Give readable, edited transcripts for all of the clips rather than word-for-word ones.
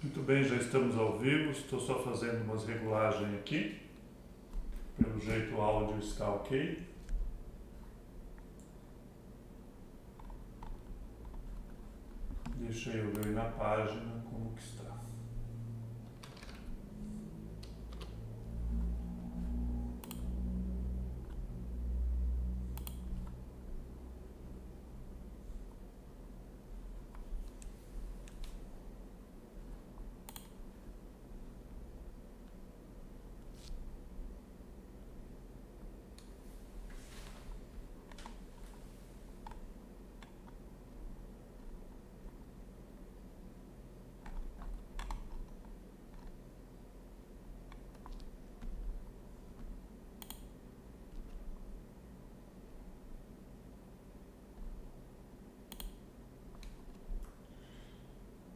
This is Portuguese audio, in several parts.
Muito bem, já estamos ao vivo, estou só fazendo umas regulagens aqui. Pelo jeito o áudio está ok. Deixa eu ver na página como que está.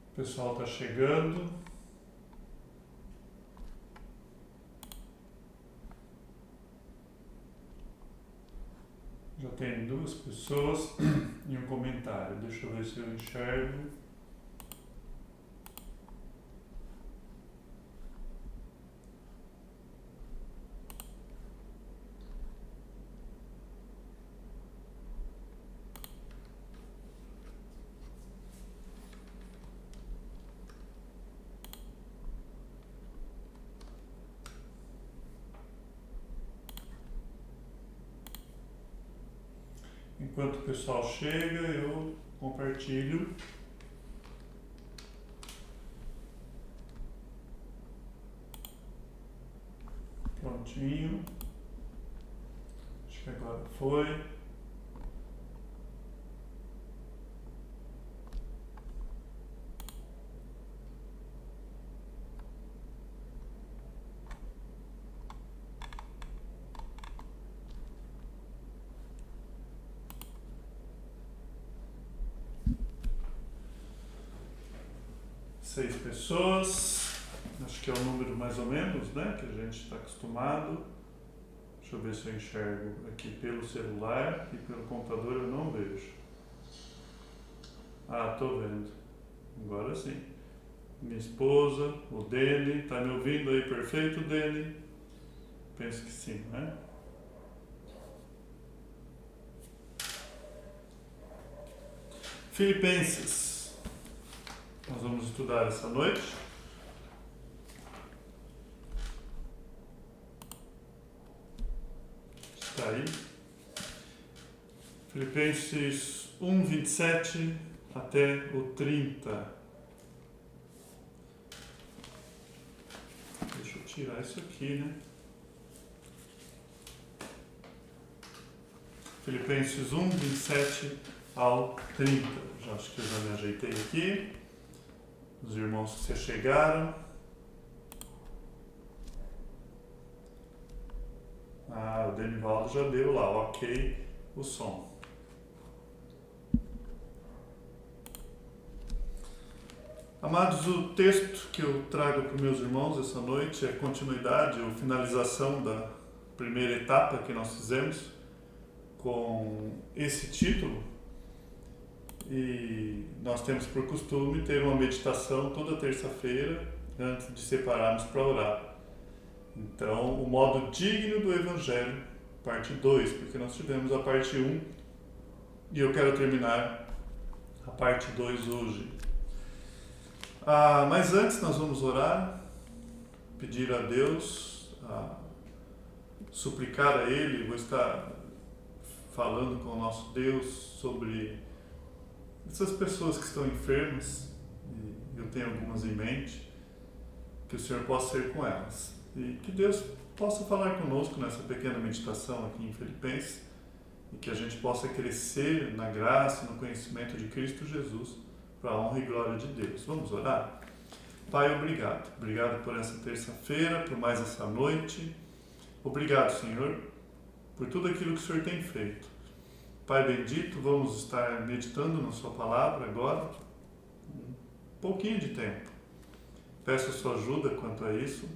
O pessoal está chegando. Já tem 2 pessoas e um comentário. Deixa eu ver se eu enxergo. Enquanto o pessoal chega, eu compartilho. Prontinho. Acho que agora foi. Seis pessoas, acho que é o número mais ou menos, né, que a gente está acostumado. Deixa eu ver se eu enxergo aqui pelo celular e pelo computador eu não vejo. Ah, tô vendo. Agora sim. Minha esposa, o Dene, tá me ouvindo aí perfeito, Dene? Penso que sim, né? Filipenses. Nós vamos estudar essa noite. Está aí. Filipenses 1, 27 até o 30. Deixa eu tirar isso aqui, né? Filipenses 1, 27 ao 30. Já acho que eu já me ajeitei aqui. Os irmãos que se chegaram. Ah, o Denivaldo já deu lá, ok, o som. Amados, o texto que eu trago para os meus irmãos essa noite é continuidade ou finalização da primeira etapa que nós fizemos com esse título. E nós temos por costume ter uma meditação toda terça-feira antes de separarmos para orar. Então, o modo digno do Evangelho, parte 2, porque nós tivemos a parte 1 e eu quero terminar a parte 2 hoje. Mas antes nós vamos orar, pedir a Deus, suplicar a Ele, vou estar falando com o nosso Deus sobre essas pessoas que estão enfermas, e eu tenho algumas em mente, que o Senhor possa ser com elas. E que Deus possa falar conosco nessa pequena meditação aqui em Filipenses, e que a gente possa crescer na graça e no conhecimento de Cristo Jesus, para a honra e glória de Deus. Vamos orar? Pai, obrigado. Obrigado por essa terça-feira, por mais essa noite. Obrigado, Senhor, por tudo aquilo que o Senhor tem feito. Pai bendito, vamos estar meditando na sua palavra agora, um pouquinho de tempo. Peço a sua ajuda quanto a isso.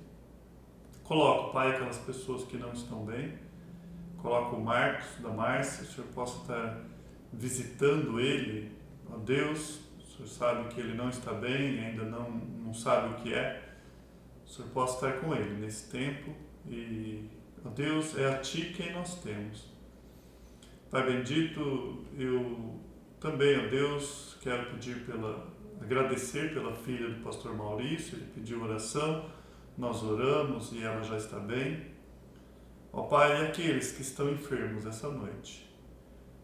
Coloco, Pai, aquelas pessoas que não estão bem. Coloco o Marcos, da Márcia, o Senhor possa estar visitando ele. Ó Deus, o Senhor sabe que ele não está bem, ainda não sabe o que é. O Senhor possa estar com ele nesse tempo e, ó Deus, é a Ti quem nós temos. Pai bendito, eu também, ó Deus, quero agradecer pela filha do pastor Maurício. Ele pediu oração, nós oramos e ela já está bem. Ó Pai, e aqueles que estão enfermos essa noite.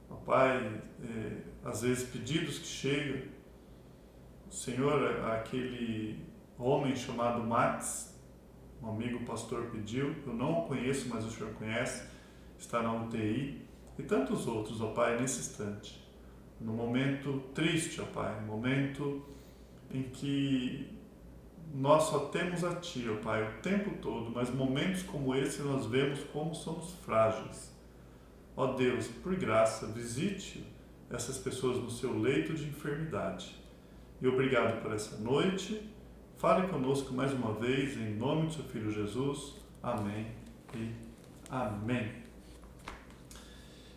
Ó Pai, às vezes pedidos que chegam. O Senhor, aquele homem chamado Max, um amigo pastor pediu, eu não o conheço, mas o Senhor conhece, está na UTI. E tantos outros, ó Pai, nesse instante. No momento triste, ó Pai, no momento em que nós só temos a Ti, ó Pai, o tempo todo, mas momentos como esse nós vemos como somos frágeis. Ó Deus, por graça, visite essas pessoas no seu leito de enfermidade. E obrigado por essa noite. Fale conosco mais uma vez, em nome do Seu Filho Jesus. Amém e amém.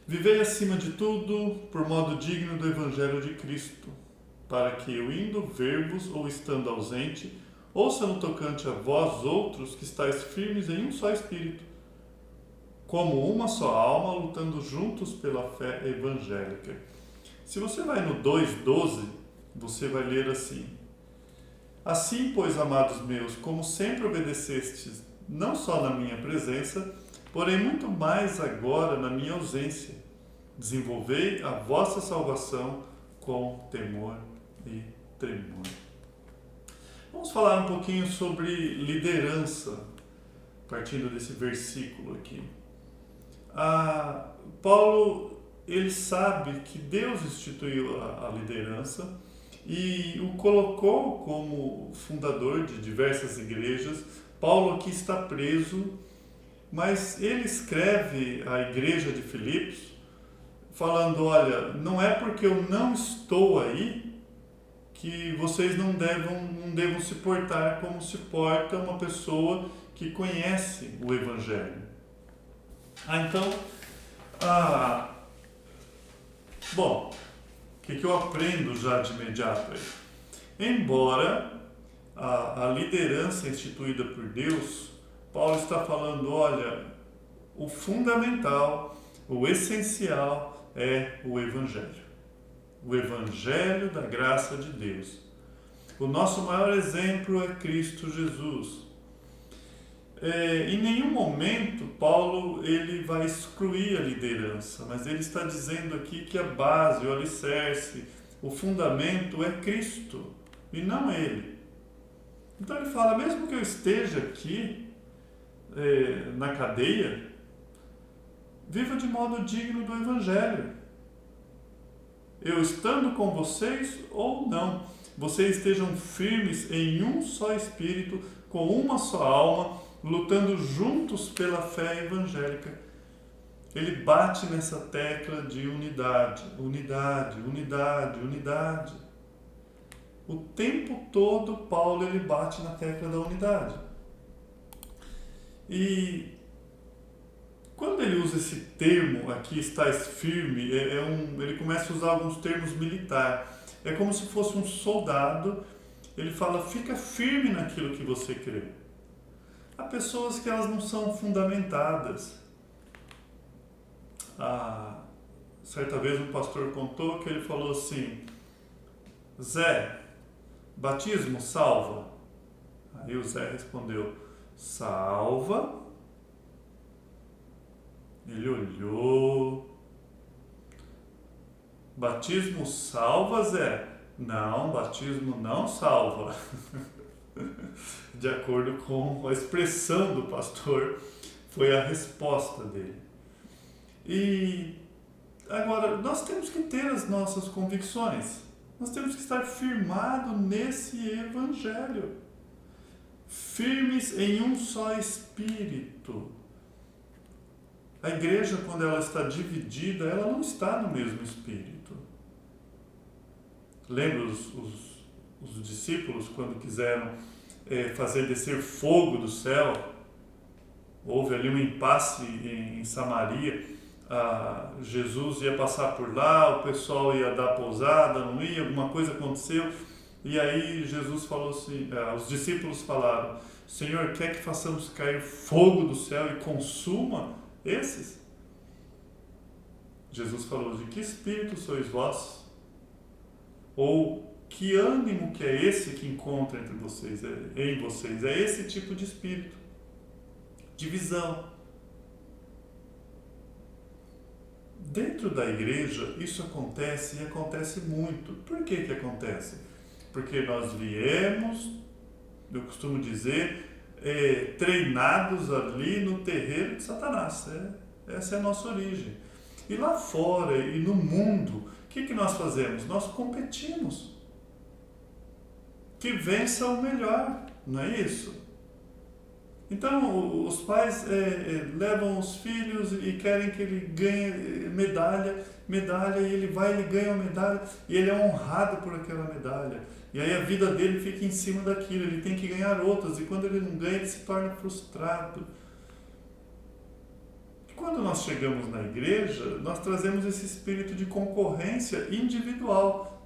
Vivei acima de tudo por modo digno do Evangelho de Cristo, para que eu indo ver-vos ou estando ausente, ouça no tocante a vós outros que estáis firmes em um só Espírito, como uma só alma, lutando juntos pela fé evangélica. Se você vai no 2:12, você vai ler assim: Assim, pois, amados meus, como sempre obedecestes, não só na minha presença, porém muito mais agora na minha ausência, desenvolvei a vossa salvação com temor e tremor. Vamos falar um pouquinho sobre liderança, partindo desse versículo aqui. Paulo, ele sabe que Deus instituiu a liderança e o colocou como fundador de diversas igrejas. Paulo aqui está preso, mas ele escreve à igreja de Filipos, falando, olha, não é porque eu não estou aí que vocês não devam se portar como se porta uma pessoa que conhece o Evangelho. Bom, o que eu aprendo já de imediato aí? Embora a liderança instituída por Deus, Paulo está falando, olha, o fundamental, o essencial é o Evangelho. O Evangelho da graça de Deus. O nosso maior exemplo é Cristo Jesus. Em nenhum momento Paulo ele vai excluir a liderança, mas ele está dizendo aqui que a base, o alicerce, o fundamento é Cristo e não ele. Então ele fala, mesmo que eu esteja aqui na cadeia, viva de modo digno do Evangelho. Eu estando com vocês ou não, vocês estejam firmes em um só Espírito, com uma só alma, lutando juntos pela fé evangélica. Ele bate nessa tecla de unidade, unidade, unidade, unidade. O tempo todo Paulo ele bate na tecla da unidade. E quando ele usa esse termo aqui, estás firme, ele começa a usar alguns termos militares. É como se fosse um soldado, ele fala, fica firme naquilo que você crê. Há pessoas que elas não são fundamentadas. Certa vez um pastor contou que ele falou assim, Zé, batismo salva? Aí o Zé respondeu, salva? Ele olhou. Batismo salva, Zé? Não, batismo não salva. De acordo com a expressão do pastor, foi a resposta dele. E agora, nós temos que ter as nossas convicções. Nós temos que estar firmados nesse Evangelho. Firmes em um só Espírito. A igreja, quando ela está dividida, ela não está no mesmo Espírito. Lembra os discípulos, quando quiseram fazer descer fogo do céu? Houve ali um impasse em Samaria. Jesus ia passar por lá, o pessoal ia dar pousada, não ia, alguma coisa aconteceu, e aí Jesus falou assim, os discípulos falaram: Senhor, quer que façamos cair fogo do céu e consuma esses? Jesus falou: de que espírito sois vós? Ou que ânimo que é esse que encontra entre vocês, em vocês? É esse tipo de espírito, divisão. Dentro da igreja isso acontece, e acontece muito. Por que que acontece? Porque nós viemos, eu costumo dizer, treinados ali no terreiro de Satanás. Essa é a nossa origem. E lá fora e no mundo, o que que nós fazemos? Nós competimos. Que vença o melhor, não é isso? Então os pais levam os filhos e querem que ele ganhe medalha, e ele vai, ele ganha uma medalha, e ele é honrado por aquela medalha. E aí a vida dele fica em cima daquilo, ele tem que ganhar outras, e quando ele não ganha, ele se torna frustrado. E quando nós chegamos na igreja, nós trazemos esse espírito de concorrência individual.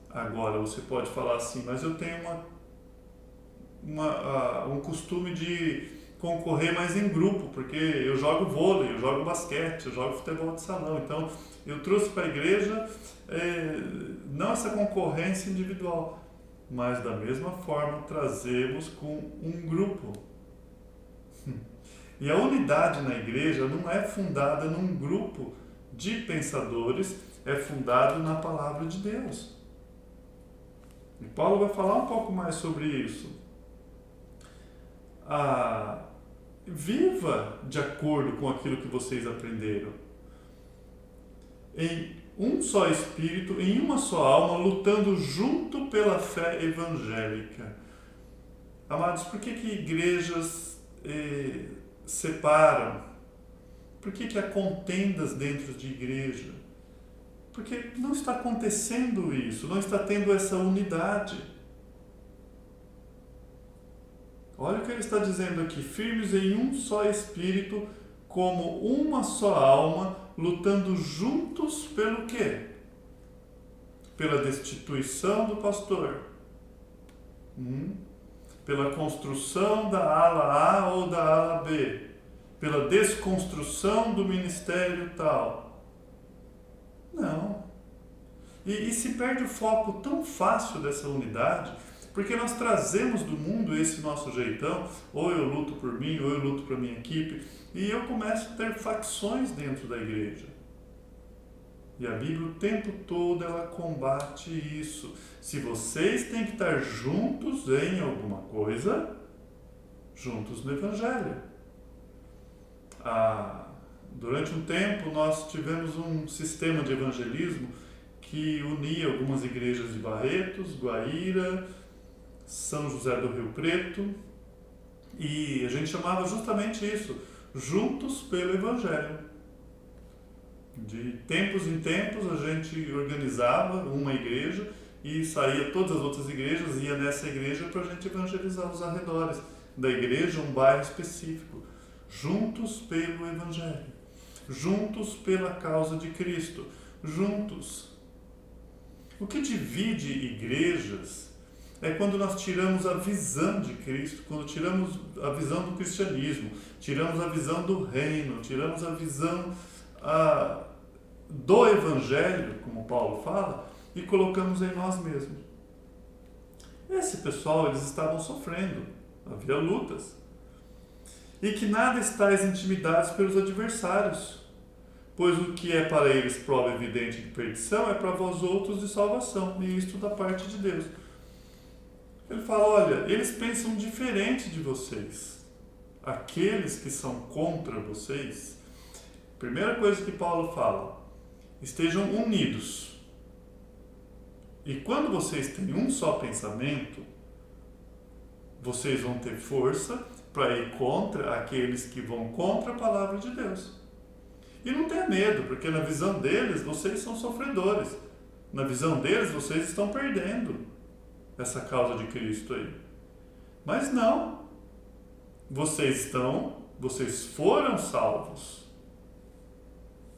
Agora, você pode falar assim, mas eu tenho um costume de concorrer mais em grupo, porque eu jogo vôlei, eu jogo basquete, eu jogo futebol de salão. Então, eu trouxe para a igreja não essa concorrência individual, mas da mesma forma trazemos com um grupo. E a unidade na igreja não é fundada num grupo de pensadores, é fundado na palavra de Deus. E Paulo vai falar um pouco mais sobre isso. Viva de acordo com aquilo que vocês aprenderam. Em um só espírito, em uma só alma, lutando junto pela fé evangélica. Amados, por que que igrejas separam? Por que que há contendas dentro de igreja? Porque não está acontecendo isso, não está tendo essa unidade. Olha o que ele está dizendo aqui: firmes em um só espírito, como uma só alma, lutando juntos pelo quê? Pela destituição do pastor. Pela construção da ala A ou da ala B. Pela desconstrução do ministério tal. Não. E se perde o foco tão fácil dessa unidade, porque nós trazemos do mundo esse nosso jeitão, ou eu luto por mim, ou eu luto para minha equipe, e eu começo a ter facções dentro da igreja. E a Bíblia o tempo todo ela combate isso. Se vocês têm que estar juntos em alguma coisa, juntos no Evangelho. Durante um tempo nós tivemos um sistema de evangelismo que unia algumas igrejas de Barretos, Guaíra, São José do Rio Preto, e a gente chamava justamente isso, juntos pelo Evangelho. De tempos em tempos a gente organizava uma igreja e saía todas as outras igrejas, ia nessa igreja para a gente evangelizar os arredores da igreja, um bairro específico. Juntos pelo Evangelho, juntos pela causa de Cristo, juntos. O que divide igrejas é quando nós tiramos a visão de Cristo, quando tiramos a visão do cristianismo, tiramos a visão do reino, tiramos a visão do Evangelho, como Paulo fala, e colocamos em nós mesmos. Esse pessoal, eles estavam sofrendo, havia lutas. E que nada estáis intimidados pelos adversários, pois o que é para eles prova evidente de perdição é para vós outros de salvação, e isto da parte de Deus. Ele fala, olha, eles pensam diferente de vocês. Aqueles que são contra vocês, primeira coisa que Paulo fala, estejam unidos. E quando vocês têm um só pensamento, vocês vão ter força para ir contra aqueles que vão contra a palavra de Deus. E não tenha medo, porque na visão deles, vocês são sofredores. Na visão deles, vocês estão perdendo essa causa de Cristo aí. Mas não. Vocês estão vocês foram salvos.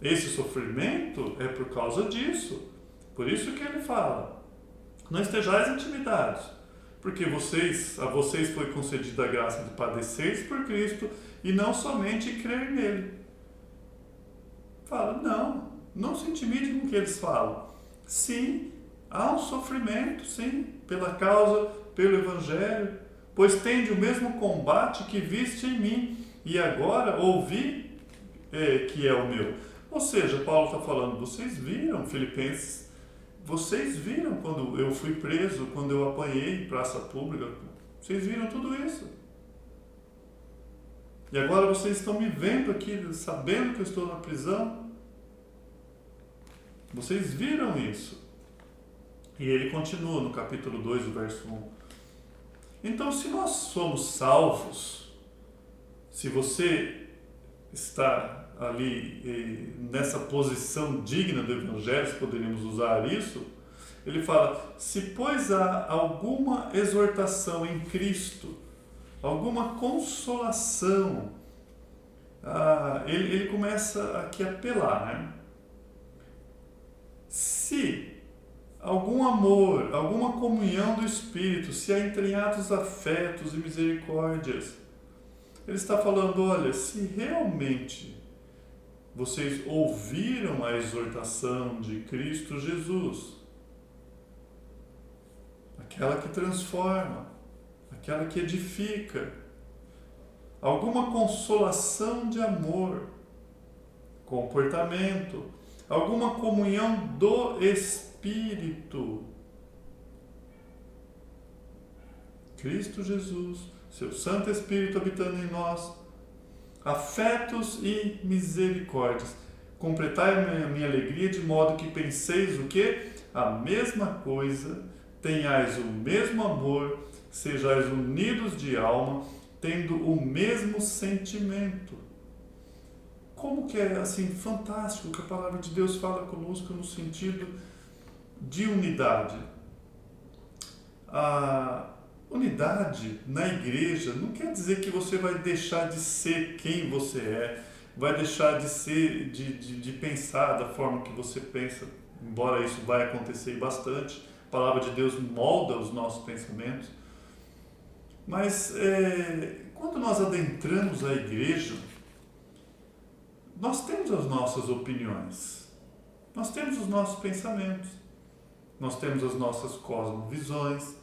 Esse sofrimento é por causa disso. Por isso que ele fala, não estejais intimidados, porque a vocês foi concedida a graça de padeceres por Cristo e não somente crer nele. Fala, não se intimide com o que eles falam. Sim, há um sofrimento, sim, pela causa, pelo Evangelho, pois tende o mesmo combate que viste em mim, e agora ouvi que é o meu. Ou seja, Paulo está falando, vocês viram, Filipenses, vocês viram quando eu fui preso, quando eu apanhei em praça pública, vocês viram tudo isso. E agora vocês estão me vendo aqui, sabendo que eu estou na prisão. Vocês viram isso. E ele continua no capítulo 2, o verso 1. Então, se nós somos salvos, se você está ali nessa posição digna do Evangelho, se poderíamos usar isso, ele fala, se pois há alguma exortação em Cristo, alguma consolação, ele começa aqui a apelar, né? Se algum amor, alguma comunhão do Espírito, se há entranhados afetos e misericórdias, ele está falando, olha, se realmente vocês ouviram a exortação de Cristo Jesus, aquela que transforma, aquela que edifica, alguma consolação de amor, comportamento, alguma comunhão do Espírito, Cristo Jesus, seu Santo Espírito habitando em nós, afetos e misericórdias. Completai a minha alegria de modo que penseis o quê? A mesma coisa, tenhais o mesmo amor, sejais unidos de alma, tendo o mesmo sentimento. Como que é assim fantástico que a palavra de Deus fala conosco no sentido de unidade. A unidade na igreja não quer dizer que você vai deixar de ser quem você é, vai deixar de ser, de pensar da forma que você pensa, embora isso vai acontecer bastante. A palavra de Deus molda os nossos pensamentos. Mas quando nós adentramos a igreja, nós temos as nossas opiniões, nós temos os nossos pensamentos, nós temos as nossas cosmovisões,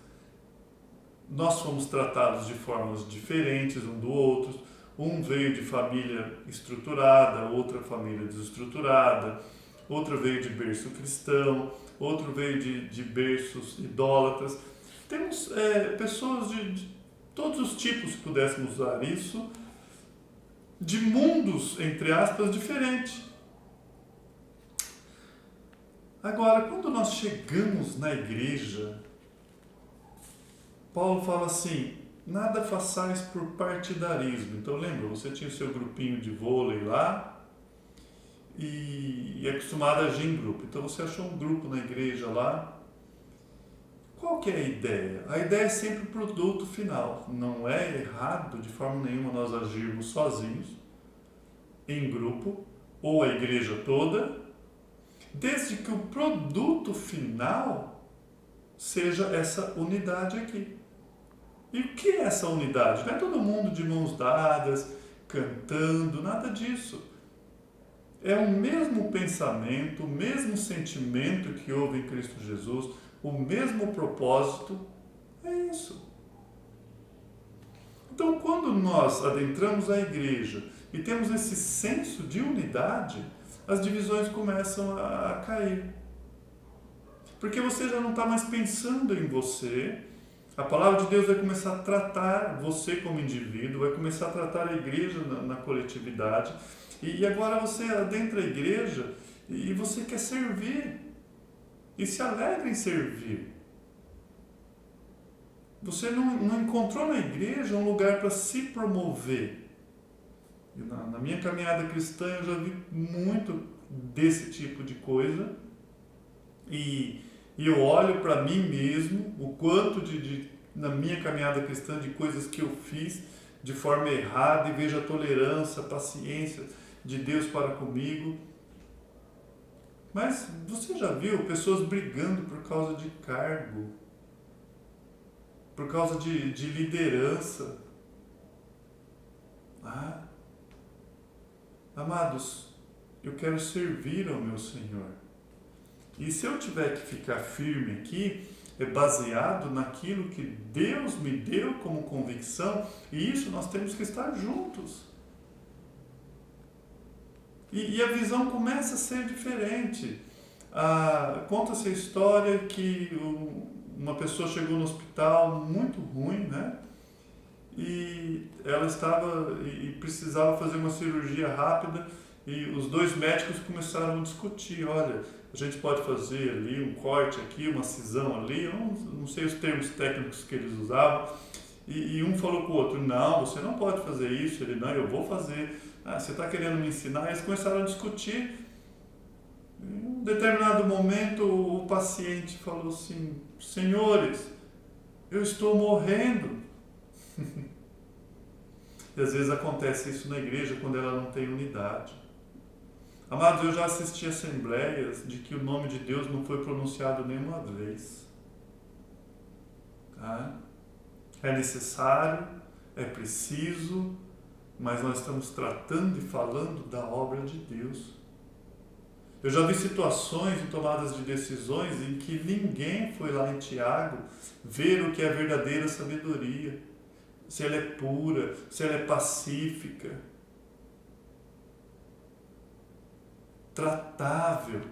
nós fomos tratados de formas diferentes um do outro. Um veio de família estruturada, outra família desestruturada, outra veio de berço cristão, outro veio de berços idólatras. Temos pessoas de todos os tipos, se pudéssemos usar isso, de mundos, entre aspas, diferentes. Agora, quando nós chegamos na igreja, Paulo fala assim, nada façais por partidarismo. Então lembra, você tinha o seu grupinho de vôlei lá e é acostumado a agir em grupo. Então você achou um grupo na igreja lá. Qual que é a ideia? A ideia é sempre o produto final. Não é errado de forma nenhuma nós agirmos sozinhos, em grupo, ou a igreja toda, desde que o produto final seja essa unidade aqui. E o que é essa unidade? Não é todo mundo de mãos dadas, cantando, nada disso. É o mesmo pensamento, o mesmo sentimento que houve em Cristo Jesus, o mesmo propósito, é isso. Então, quando nós adentramos a igreja e temos esse senso de unidade, as divisões começam a cair. Porque você já não está mais pensando em você. A palavra de Deus vai começar a tratar você como indivíduo, vai começar a tratar a igreja na coletividade. E agora você adentra a igreja e você quer servir. E se alegra em servir. Você não encontrou na igreja um lugar para se promover. Na minha caminhada cristã eu já vi muito desse tipo de coisa. E eu olho para mim mesmo, o quanto na minha caminhada cristã de coisas que eu fiz, de forma errada e vejo a tolerância, a paciência de Deus para comigo. Mas você já viu pessoas brigando por causa de cargo, por causa de liderança? Amados, eu quero servir ao meu Senhor. E se eu tiver que ficar firme aqui, é baseado naquilo que Deus me deu como convicção, e isso nós temos que estar juntos. E a visão começa a ser diferente. Conta-se a história que uma pessoa chegou no hospital muito ruim, né? E ela estava e precisava fazer uma cirurgia rápida, e os dois médicos começaram a discutir: olha, a gente pode fazer ali um corte aqui, uma cisão ali, eu não sei os termos técnicos que eles usavam, e um falou para o outro: não, você não pode fazer isso. Ele: não, eu vou fazer. Você está querendo me ensinar? E eles começaram a discutir. Em um determinado momento o paciente falou assim: senhores, eu estou morrendo. E às vezes acontece isso na igreja quando ela não tem unidade. Amados, eu já assisti a assembleias de que o nome de Deus não foi pronunciado nenhuma vez. Tá? É necessário, é preciso, mas nós estamos tratando e falando da obra de Deus. Eu já vi situações e tomadas de decisões em que ninguém foi lá em Tiago ver o que é verdadeira sabedoria, se ela é pura, se ela é pacífica, tratável,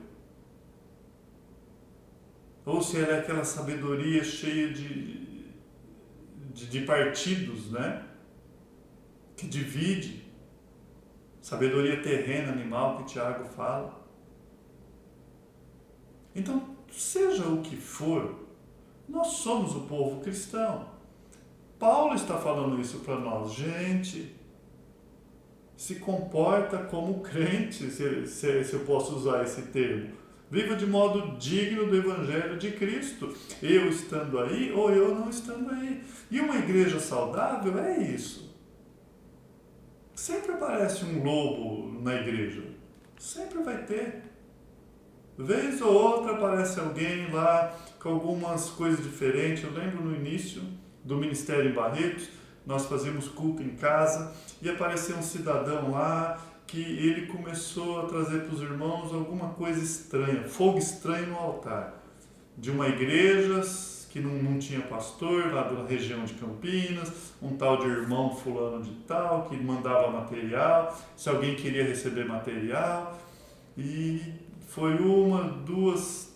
ou se ela é aquela sabedoria cheia de partidos, né? Que divide, sabedoria terrena, animal, que Tiago fala. Então, seja o que for, nós somos o povo cristão. Paulo está falando isso para nós. Gente, se comporta como crente, se eu posso usar esse termo. Viva de modo digno do Evangelho de Cristo. Eu estando aí ou eu não estando aí. E uma igreja saudável é isso. Sempre aparece um lobo na igreja. Sempre vai ter. Vez ou outra aparece alguém lá com algumas coisas diferentes. Eu lembro no início do ministério em Barretos, nós fazíamos culto em casa e apareceu um cidadão lá que ele começou a trazer para os irmãos alguma coisa estranha, fogo estranho no altar, de uma igreja que não tinha pastor, lá da região de Campinas, um tal de irmão fulano de tal, que mandava material, se alguém queria receber material, e foi uma, duas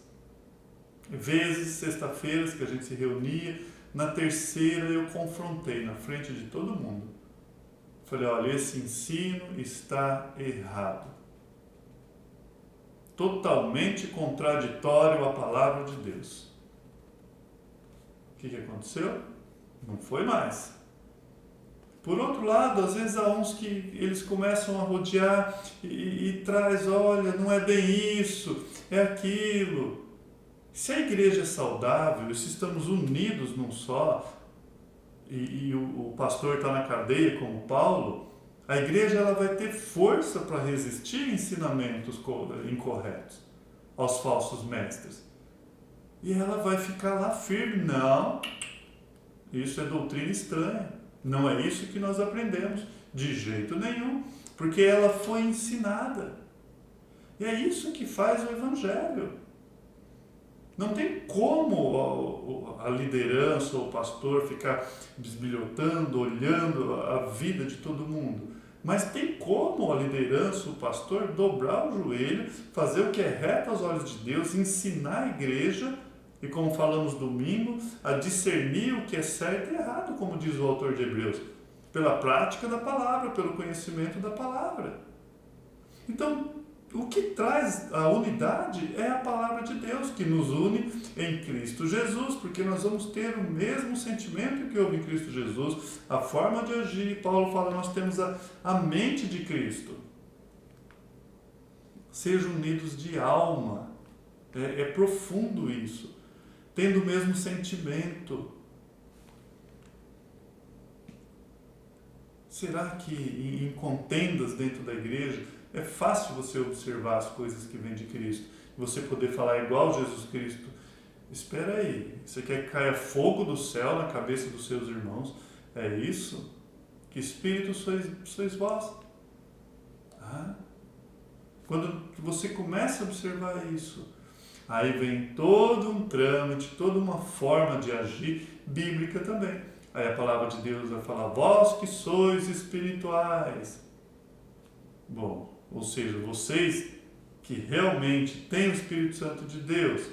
vezes, sexta-feiras, que a gente se reunia. Na terceira eu confrontei na frente de todo mundo. Falei: olha, esse ensino está errado. Totalmente contraditório à palavra de Deus. O que aconteceu? Não foi mais. Por outro lado, às vezes há uns que eles começam a rodear e traz: olha, não é bem isso, é aquilo. Se a igreja é saudável, se estamos unidos num só, e o pastor está na cadeia como Paulo, a igreja ela vai ter força para resistir a ensinamentos incorretos, aos falsos mestres. E ela vai ficar lá firme: não, isso é doutrina estranha, não é isso que nós aprendemos, de jeito nenhum, porque ela foi ensinada. E é isso que faz o Evangelho. Não tem como a liderança ou o pastor ficar bisbilhotando, olhando a vida de todo mundo. Mas tem como a liderança, o pastor, dobrar o joelho, fazer o que é reto aos olhos de Deus, ensinar a igreja, e como falamos domingo, a discernir o que é certo e errado, como diz o autor de Hebreus, pela prática da palavra, pelo conhecimento da palavra. Então, o que traz a unidade é a palavra de Deus, que nos une em Cristo Jesus, porque nós vamos ter o mesmo sentimento que houve em Cristo Jesus, a forma de agir. Paulo fala: nós temos a mente de Cristo. Sejam unidos de alma. É profundo isso. Tendo o mesmo sentimento. Será que em contendas dentro da igreja é fácil você observar as coisas que vêm de Cristo? Você poder falar igual Jesus Cristo? Espera aí, você quer que caia fogo do céu na cabeça dos seus irmãos? É isso? Que espírito sois vós? Ah? Quando você começa a observar isso, aí vem todo um trâmite, toda uma forma de agir bíblica também. Aí a palavra de Deus vai falar, vós que sois espirituais. Bom, ou seja, vocês que realmente têm o Espírito Santo de Deus,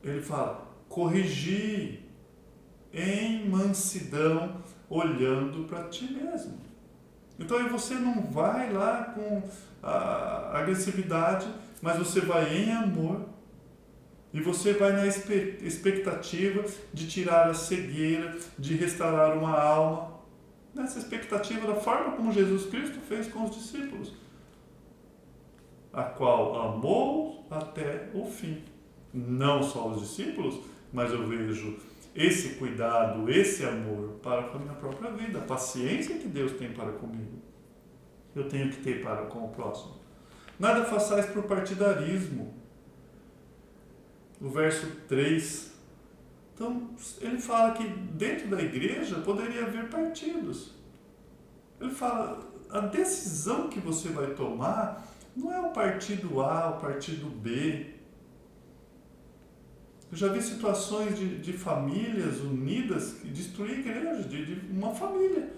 ele fala, corrigir em mansidão, olhando para ti mesmo. Então aí você não vai lá com a agressividade, mas você vai em amor e você vai na expectativa de tirar a cegueira, de restaurar uma alma, nessa expectativa da forma como Jesus Cristo fez com os discípulos, a qual amou até o fim. Não só os discípulos, mas eu vejo esse cuidado, esse amor para com a minha própria vida, a paciência que Deus tem para comigo, eu tenho que ter para com o próximo. Nada façais por partidarismo. O verso 3. Então, ele fala que dentro da igreja poderia haver partidos. Ele fala, a decisão que você vai tomar não é o partido A, o partido B. Eu já vi situações de famílias unidas que destruíram a igreja, de uma família.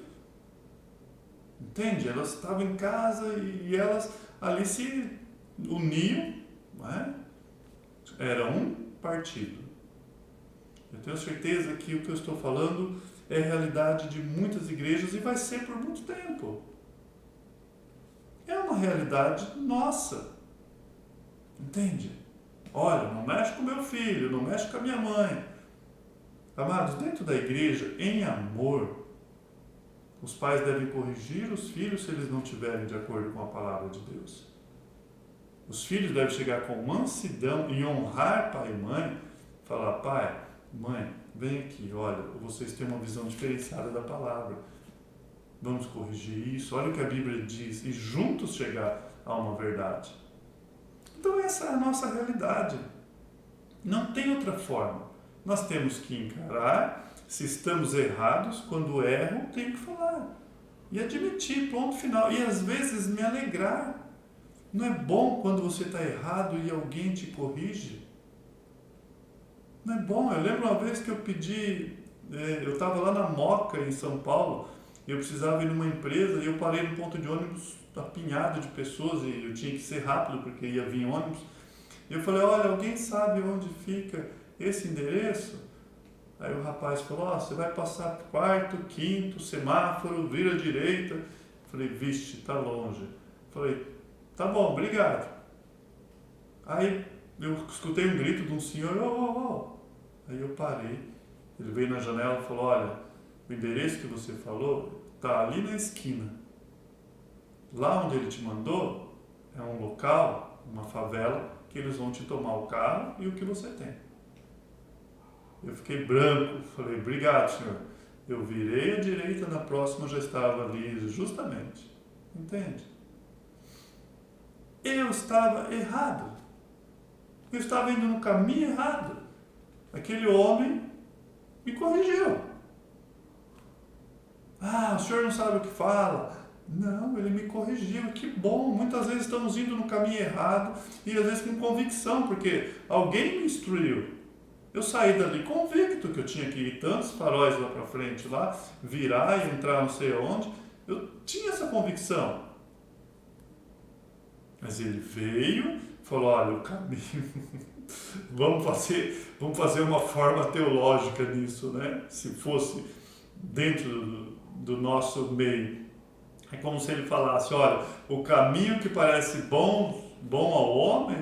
Entende? Elas estavam em casa e elas ali se uniam, não é? Era um partido. Eu tenho certeza que o que eu estou falando é a realidade de muitas igrejas e vai ser por muito tempo. É uma realidade nossa. Entende? Olha, não mexe com meu filho, não mexe com a minha mãe. Amados, dentro da igreja, em amor, os pais devem corrigir os filhos se eles não estiverem de acordo com a palavra de Deus. Os filhos devem chegar com mansidão e honrar pai e mãe, falar, pai, mãe, vem aqui, olha, vocês têm uma visão diferenciada da palavra. Vamos corrigir isso, olha o que a Bíblia diz, e juntos chegar a uma verdade. Então essa é a nossa realidade. Não tem outra forma. Nós temos que encarar, se estamos errados, quando erro, tenho que falar. E admitir, ponto final. E às vezes me alegrar. Não é bom quando você está errado e alguém te corrige? Não é bom. Eu lembro uma vez que eu pedi, eu estava lá na Moca, em São Paulo, e eu precisava ir numa empresa, e eu parei no ponto de ônibus apinhado de pessoas, e eu tinha que ser rápido, porque ia vir ônibus. E eu falei, olha, alguém sabe onde fica esse endereço? Aí o rapaz falou, você vai passar quarto, quinto, semáforo, vira à direita. Eu falei, vixe, tá longe. Eu falei, tá bom, obrigado. Aí eu escutei um grito de um senhor, Aí eu parei. Ele veio na janela e falou, olha, o endereço que você falou está ali na esquina. Lá onde ele te mandou é um local, uma favela, que eles vão te tomar o carro e o que você tem. Eu fiquei branco, falei, obrigado, senhor. Eu virei à direita, na próxima já estava ali, justamente. Entende? Eu estava errado. Eu estava indo no caminho errado. Aquele homem me corrigiu. O senhor não sabe o que fala. Não, ele me corrigiu, que bom. Muitas vezes estamos indo no caminho errado e às vezes com convicção, porque alguém me instruiu. Eu saí dali convicto que eu tinha que ir tantos faróis lá para frente, lá, virar e entrar não sei onde. Eu tinha essa convicção. Mas ele veio, falou, olha, o caminho, vamos fazer uma forma teológica nisso, né? Se fosse dentro do nosso meio. É como se ele falasse, olha, o caminho que parece bom ao homem,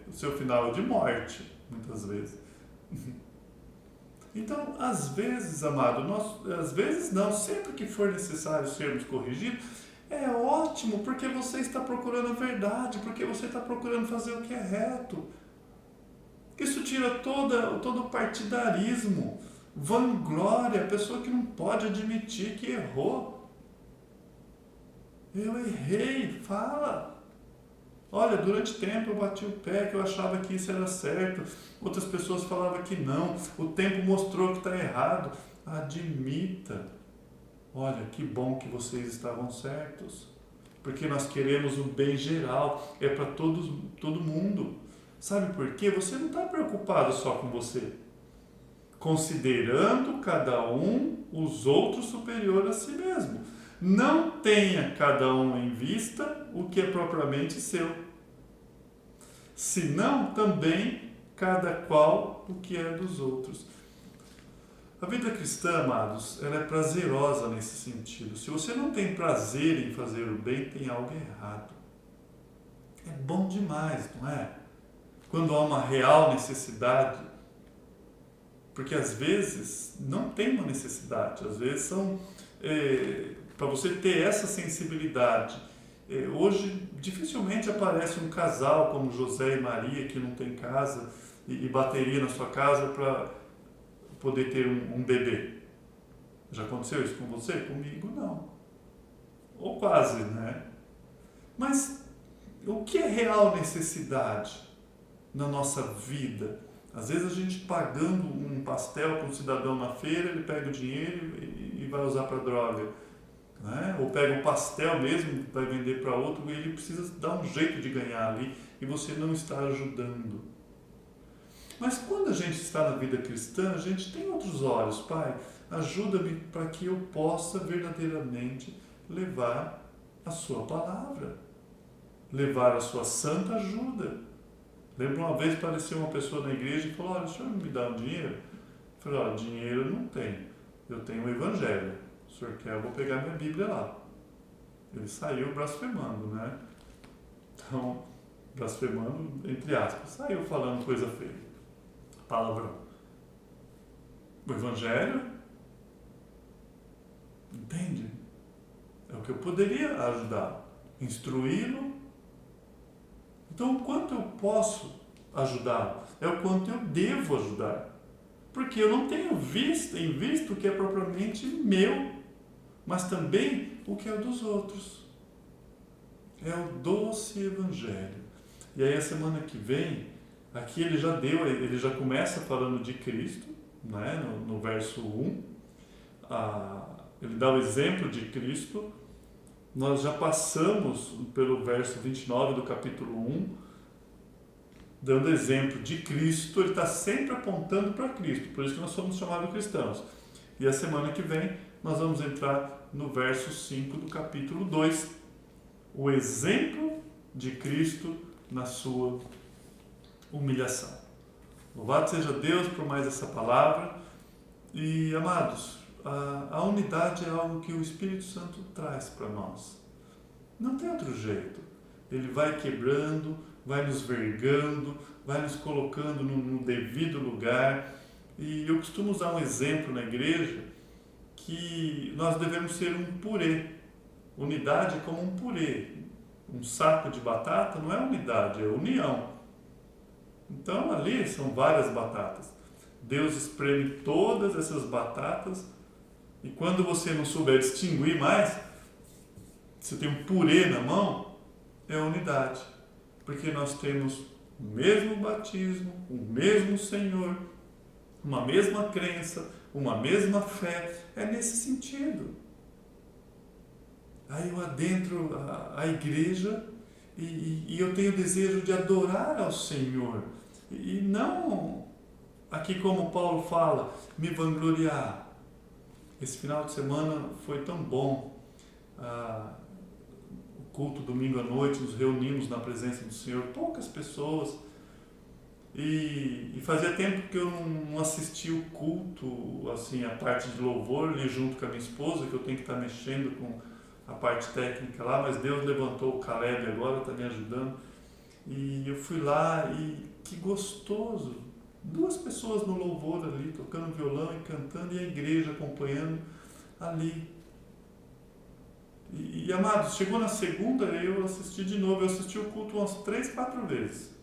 o seu final é de morte, muitas vezes. Então, às vezes, amado, às vezes não, sempre que for necessário sermos corrigidos, é ótimo, porque você está procurando a verdade, porque você está procurando fazer o que é reto. Isso tira todo o partidarismo, vanglória, a pessoa que não pode admitir que errou. Eu errei, fala. Olha, durante tempo eu bati o pé, que eu achava que isso era certo. Outras pessoas falavam que não. O tempo mostrou que está errado. Admita. Olha, que bom que vocês estavam certos. Porque nós queremos o bem geral. É para todo mundo. Sabe por quê? Você não está preocupado só com você. Considerando cada um os outros superior a si mesmo. Não tenha cada um em vista o que é propriamente seu, senão também cada qual o que é dos outros. A vida cristã, amados, ela é prazerosa nesse sentido. Se você não tem prazer em fazer o bem, tem algo errado. É bom demais, não é? Quando há uma real necessidade, porque às vezes não tem uma necessidade, às vezes são... para você ter essa sensibilidade. Hoje, dificilmente aparece um casal como José e Maria que não tem casa e bateria na sua casa para poder ter um bebê. Já aconteceu isso com você? Comigo, não. Ou quase, né? Mas o que é real necessidade na nossa vida? Às vezes a gente pagando um pastel para um cidadão na feira, ele pega o dinheiro e vai usar para droga. Né? Ou pega um pastel mesmo, vai vender para outro e ele precisa dar um jeito de ganhar ali e você não está ajudando. Mas quando a gente está na vida cristã, a gente tem outros olhos. Pai, ajuda-me para que eu possa verdadeiramente levar a sua palavra, levar a sua santa ajuda. Lembro uma vez apareceu uma pessoa na igreja e falou: olha, o senhor não me dá um dinheiro? Eu falei: olha, dinheiro eu não tenho, eu tenho o evangelho. O senhor quer, eu vou pegar minha Bíblia lá. Ele saiu blasfemando, né? Então, blasfemando, entre aspas, saiu falando coisa feia. Palavrão. O Evangelho, entende? É o que eu poderia ajudar, instruí-lo. Então, o quanto eu posso ajudar é o quanto eu devo ajudar. Porque eu não tenho em vista o que é propriamente meu, mas também o que é dos outros. É o doce Evangelho. E aí a semana que vem, aqui ele já começa falando de Cristo, né? no verso 1. Ele dá o exemplo de Cristo. Nós já passamos pelo verso 29 do capítulo 1, dando exemplo de Cristo. Ele está sempre apontando para Cristo, por isso que nós somos chamados cristãos. E a semana que vem nós vamos entrar no verso 5 do capítulo 2, o exemplo de Cristo na sua humilhação. Louvado seja Deus por mais essa palavra. E, amados, a unidade é algo que o Espírito Santo traz para nós. Não tem outro jeito. Ele vai quebrando, vai nos vergando, vai nos colocando no devido lugar. E eu costumo usar um exemplo na igreja que nós devemos ser um purê. Unidade é como um purê. Um saco de batata não é unidade, é união. Então ali são várias batatas. Deus espreme todas essas batatas e quando você não souber distinguir mais, você tem um purê na mão, é unidade. Porque nós temos o mesmo batismo, o mesmo Senhor, uma mesma crença, uma mesma fé. É nesse sentido. Aí eu adentro a igreja e eu tenho o desejo de adorar ao Senhor. E não, aqui como Paulo fala, me vangloriar. Esse final de semana foi tão bom. O culto domingo à noite, nos reunimos na presença do Senhor, poucas pessoas. E fazia tempo que eu não assistia o culto, assim, a parte de louvor, ali junto com a minha esposa, que eu tenho que estar mexendo com a parte técnica lá, mas Deus levantou o Caleb agora, está me ajudando. E eu fui lá e que gostoso! 2 pessoas no louvor ali, tocando violão e cantando, e a igreja acompanhando ali. E amados, chegou na segunda, eu assisti de novo, eu assisti o culto umas 3, 4 vezes.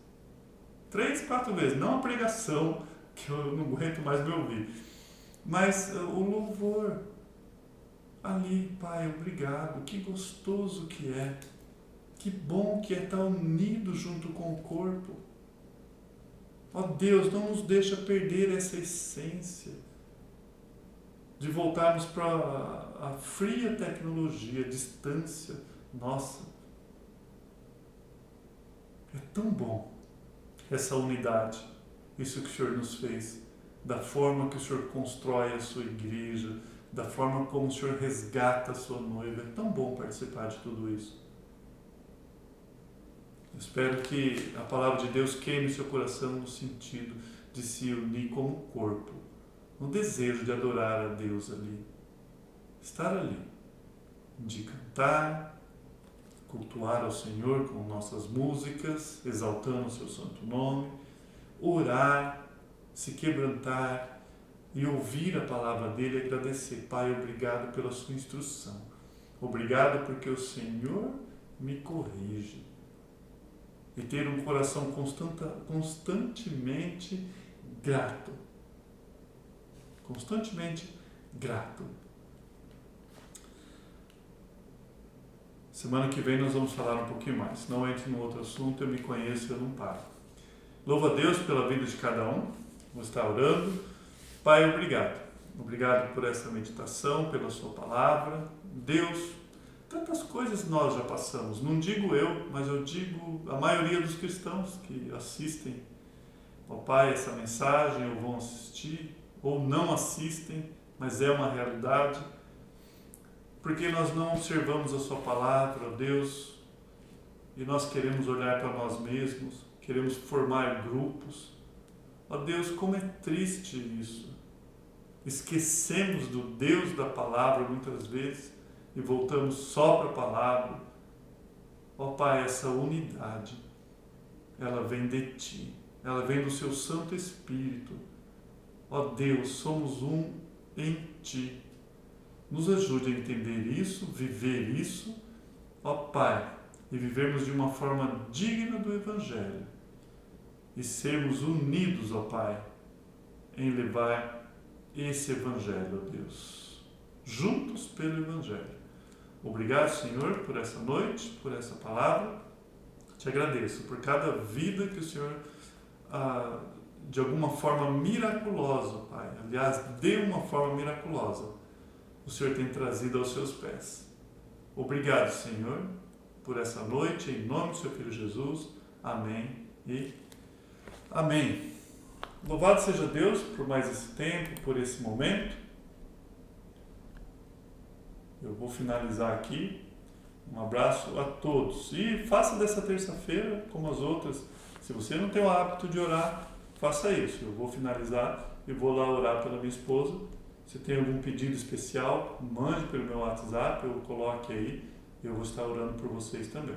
3, 4 vezes, não a pregação, que eu não aguento mais me ouvir, mas o louvor. ali, Pai, obrigado, que gostoso que é, que bom que é estar unido junto com o corpo. Ó Deus, não nos deixa perder essa essência de voltarmos para a fria tecnologia, a distância nossa. É tão bom essa unidade, isso que o Senhor nos fez, da forma que o Senhor constrói a sua igreja, da forma como o Senhor resgata a sua noiva. É tão bom participar de tudo isso. Espero que a palavra de Deus queime seu coração no sentido de se unir como corpo, no desejo de adorar a Deus ali, estar ali, de cantar, cultuar ao Senhor com nossas músicas, exaltando o seu santo nome, orar, se quebrantar e ouvir a palavra dele e agradecer. Pai, obrigado pela sua instrução. Obrigado porque o Senhor me corrige. E ter um coração constantemente grato. Constantemente grato. Semana que vem nós vamos falar um pouquinho mais. Não entre no outro assunto, eu me conheço, eu não paro. Louvo a Deus pela vida de cada um. Vou estar orando. Pai, obrigado. Obrigado por essa meditação, pela sua palavra. Deus, tantas coisas nós já passamos. Não digo eu, mas eu digo a maioria dos cristãos que assistem ao Pai essa mensagem, ou vão assistir, ou não assistem, mas é uma realidade. Porque nós não observamos a sua palavra, ó Deus, e nós queremos olhar para nós mesmos, queremos formar grupos. Ó Deus, como é triste isso. Esquecemos do Deus da palavra muitas vezes e voltamos só para a palavra. Ó Pai, essa unidade, ela vem de Ti, ela vem do Seu Santo Espírito. Ó Deus, somos um em Ti. Nos ajude a entender isso, viver isso, ó Pai, e vivermos de uma forma digna do Evangelho. E sermos unidos, ó Pai, em levar esse Evangelho, ó Deus, juntos pelo Evangelho. Obrigado, Senhor, por essa noite, por essa palavra. Te agradeço por cada vida que o Senhor, de alguma forma miraculosa, Pai, aliás, de uma forma miraculosa, o Senhor tem trazido aos seus pés. Obrigado, Senhor, por essa noite, em nome do Seu Filho Jesus. Amém e amém. Louvado seja Deus por mais esse tempo, por esse momento. Eu vou finalizar aqui. Um abraço a todos. E faça dessa terça-feira como as outras. Se você não tem o hábito de orar, faça isso. Eu vou finalizar e vou lá orar pela minha esposa. Se tem algum pedido especial, mande pelo meu WhatsApp, eu coloque aí. Eu vou estar orando por vocês também.